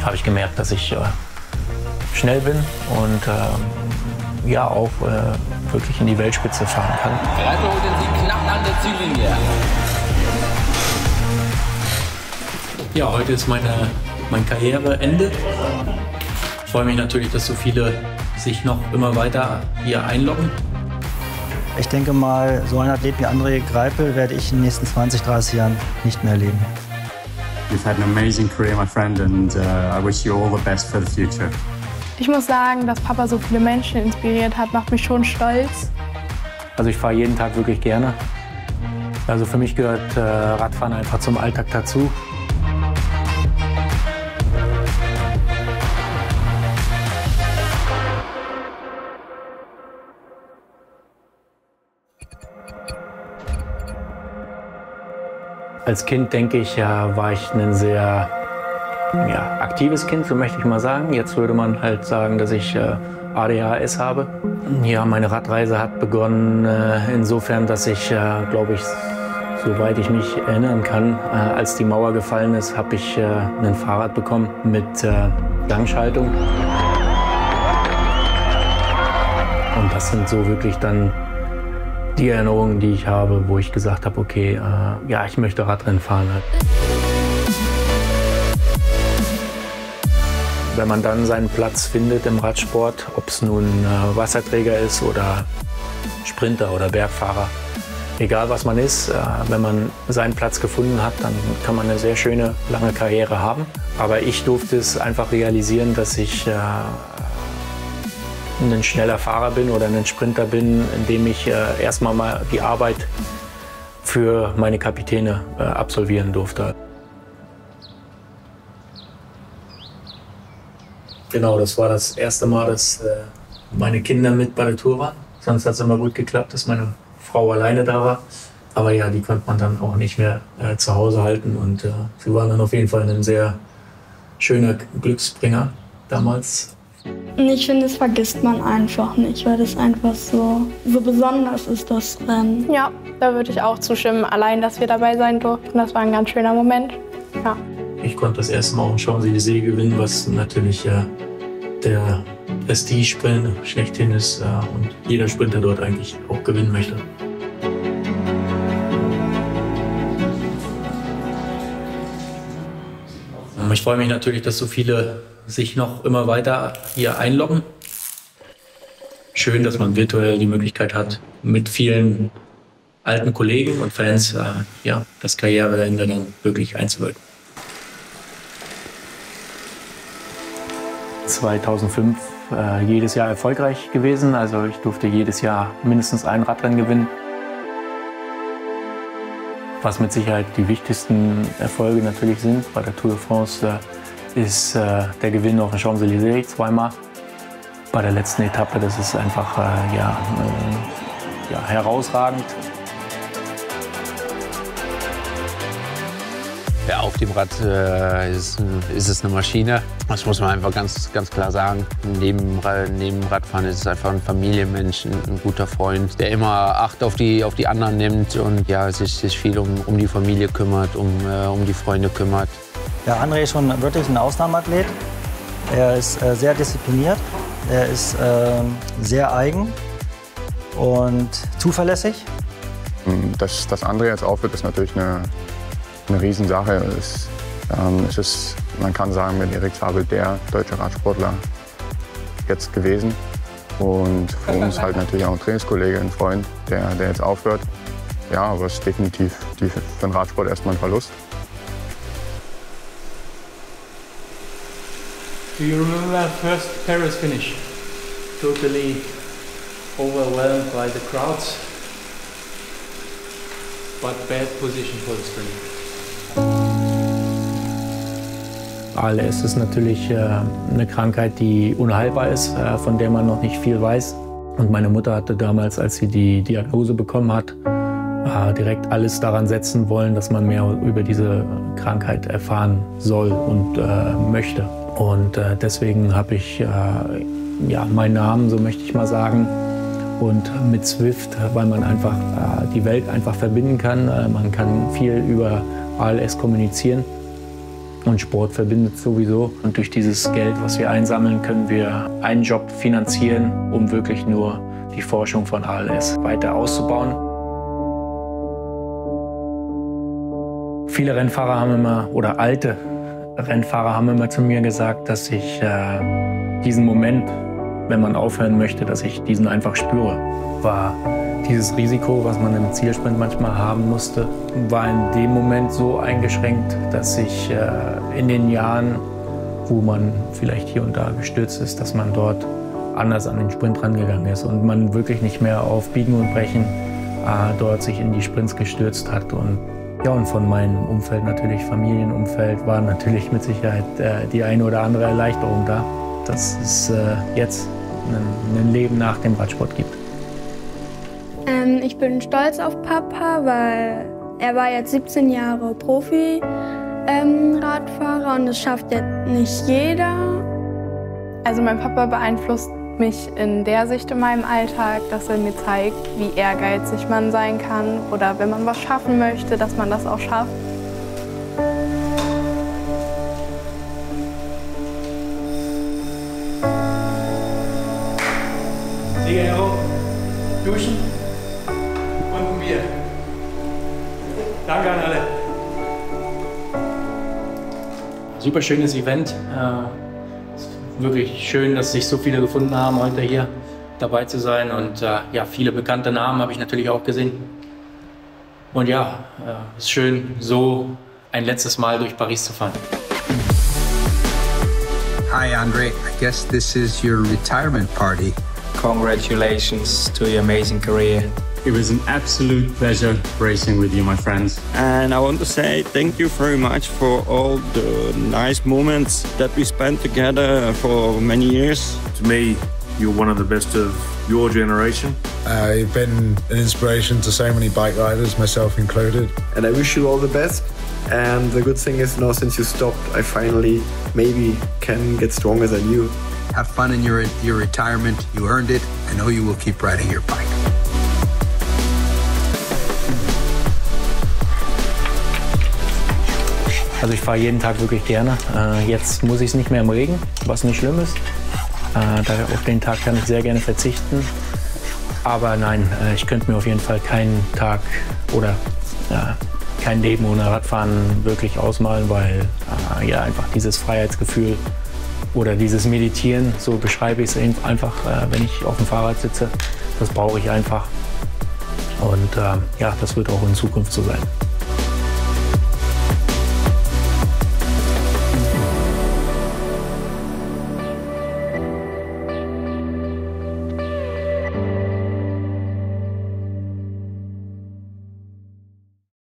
habe ich gemerkt, dass ich schnell bin und ja auch wirklich in die Weltspitze fahren kann. Reiter holt den Sieg knapp an der Ziellinie. Ja, heute ist mein Karriereende. Ich freue mich natürlich, dass so viele sich noch immer weiter hier einloggen. Ich denke mal, so ein Athlet wie André Greipel werde ich in den nächsten 20, 30 Jahren nicht mehr erleben. You've had an amazing career, my friend, and I wish you all the best for the future. Ich muss sagen, dass Papa so viele Menschen inspiriert hat, macht mich schon stolz. Also ich fahre jeden Tag wirklich gerne. Also für mich gehört Radfahren einfach zum Alltag dazu. Als Kind, denke ich, war ich ein sehr aktives Kind, so möchte ich mal sagen. Jetzt würde man halt sagen, dass ich ADHS habe. Ja, meine Radreise hat begonnen insofern, dass ich, glaube ich, soweit ich mich erinnern kann, als die Mauer gefallen ist, habe ich ein Fahrrad bekommen mit Gangschaltung. Und das sind so wirklich dann die Erinnerungen, die ich habe, wo ich gesagt habe, okay, ja, ich möchte Radrennen fahren. Wenn man dann seinen Platz findet im Radsport, ob es nun Wasserträger ist oder Sprinter oder Bergfahrer, egal was man ist, wenn man seinen Platz gefunden hat, dann kann man eine sehr schöne, lange Karriere haben. Aber ich durfte es einfach realisieren, dass ich ein schneller Fahrer bin oder ein Sprinter bin, indem ich erstmal mal die Arbeit für meine Kapitäne absolvieren durfte. Genau, das war das erste Mal, dass meine Kinder mit bei der Tour waren. Sonst hat es immer gut geklappt, dass meine Frau alleine da war. Aber ja, die konnte man dann auch nicht mehr zu Hause halten. Und sie waren dann auf jeden Fall ein sehr schöner Glücksbringer damals. Ich finde, das vergisst man einfach nicht, weil das einfach so besonders ist, das Rennen. Ja, da würde ich auch zustimmen. Allein, dass wir dabei sein durften, das war ein ganz schöner Moment. Ja. Ich konnte das erste Mal auch in Champs-Élysées gewinnen, was natürlich der Prestige-Sprint schlechthin ist und jeder Sprinter dort eigentlich auch gewinnen möchte. Ich freue mich natürlich, dass so viele sich noch immer weiter hier einloggen. Schön, dass man virtuell die Möglichkeit hat, mit vielen alten Kollegen und Fans das Karriereende dann wirklich einzuwirken. 2005 jedes Jahr erfolgreich gewesen, also ich durfte jedes Jahr mindestens ein Radrennen gewinnen. Was mit Sicherheit die wichtigsten Erfolge natürlich sind bei der Tour de France, ist der Gewinn auf den Champs-Élysées zweimal. Bei der letzten Etappe, das ist einfach herausragend. Ja, auf dem Rad ist es eine Maschine. Das muss man einfach ganz klar sagen. Neben Radfahren ist es einfach ein Familienmensch, ein guter Freund, der immer Acht auf die anderen nimmt und ja, sich viel um die Familie kümmert, um die Freunde kümmert. Ja, André ist schon wirklich ein Ausnahmeathlet. Er ist sehr diszipliniert, er ist sehr eigen und zuverlässig. Dass André jetzt aufhört, ist natürlich eine Riesensache. Es ist, man kann sagen, mit Erik Zabel der deutsche Radsportler jetzt gewesen. Und für uns halt natürlich auch ein Trainingskollege, ein Freund, der jetzt aufhört. Ja, aber es ist definitiv für den Radsport erstmal ein Verlust. Do you remember that first Paris finish? Totally overwhelmed by the crowds, but bad position for the sprint. ALS ist natürlich eine Krankheit, die unheilbar ist, von der man noch nicht viel weiß. Und meine Mutter hatte damals, als sie die Diagnose bekommen hat, direkt alles daran setzen wollen, dass man mehr über diese Krankheit erfahren soll und möchte. Und deswegen habe ich meinen Namen, so möchte ich mal sagen, und mit Zwift, weil man einfach die Welt einfach verbinden kann. Man kann viel über ALS kommunizieren. Und Sport verbindet sowieso. Und durch dieses Geld, was wir einsammeln, können wir einen Job finanzieren, um wirklich nur die Forschung von ALS weiter auszubauen. Viele Rennfahrer haben immer, oder alte Rennfahrer haben immer zu mir gesagt, dass ich diesen Moment, wenn man aufhören möchte, dass ich diesen einfach spüre. War dieses Risiko, was man im Zielsprint manchmal haben musste, war in dem Moment so eingeschränkt, dass ich in den Jahren, wo man vielleicht hier und da gestürzt ist, dass man dort anders an den Sprint rangegangen ist und man wirklich nicht mehr auf Biegen und Brechen dort sich in die Sprints gestürzt hat. Und ja, und von meinem Umfeld, natürlich Familienumfeld, war natürlich mit Sicherheit die eine oder andere Erleichterung da, dass es jetzt ein Leben nach dem Radsport gibt. Ich bin stolz auf Papa, weil er war jetzt 17 Jahre Profi-Radfahrer und das schafft jetzt nicht jeder. Also mein Papa beeinflusst mich in der Sicht in meinem Alltag, dass er mir zeigt, wie ehrgeizig man sein kann oder wenn man was schaffen möchte, dass man das auch schafft. Sieger, duschen und ein Bier. Danke an alle. Super schönes Event. Wirklich schön, dass sich so viele gefunden haben, heute hier dabei zu sein. Und ja, viele bekannte Namen habe ich natürlich auch gesehen. Und ja, es ist schön, so ein letztes Mal durch Paris zu fahren. Hi, Andre. I guess this is your retirement party. Congratulations to your amazing career. It was an absolute pleasure racing with you, my friends. And I want to say thank you very much for all the nice moments that we spent together for many years. To me, you're one of the best of your generation. You've been an inspiration to so many bike riders, myself included. And I wish you all the best. And the good thing is now since you stopped, I finally maybe can get stronger than you. Have fun in your retirement. You earned it. I know you will keep riding your bike. Also ich fahre jeden Tag wirklich gerne. Jetzt muss ich es nicht mehr im Regen, was nicht schlimm ist. Auf den Tag kann ich sehr gerne verzichten. Aber nein, ich könnte mir auf jeden Fall keinen Tag oder kein Leben ohne Radfahren wirklich ausmalen, weil ja einfach dieses Freiheitsgefühl oder dieses Meditieren, so beschreibe ich es einfach, wenn ich auf dem Fahrrad sitze, das brauche ich einfach. Und ja, das wird auch in Zukunft so sein.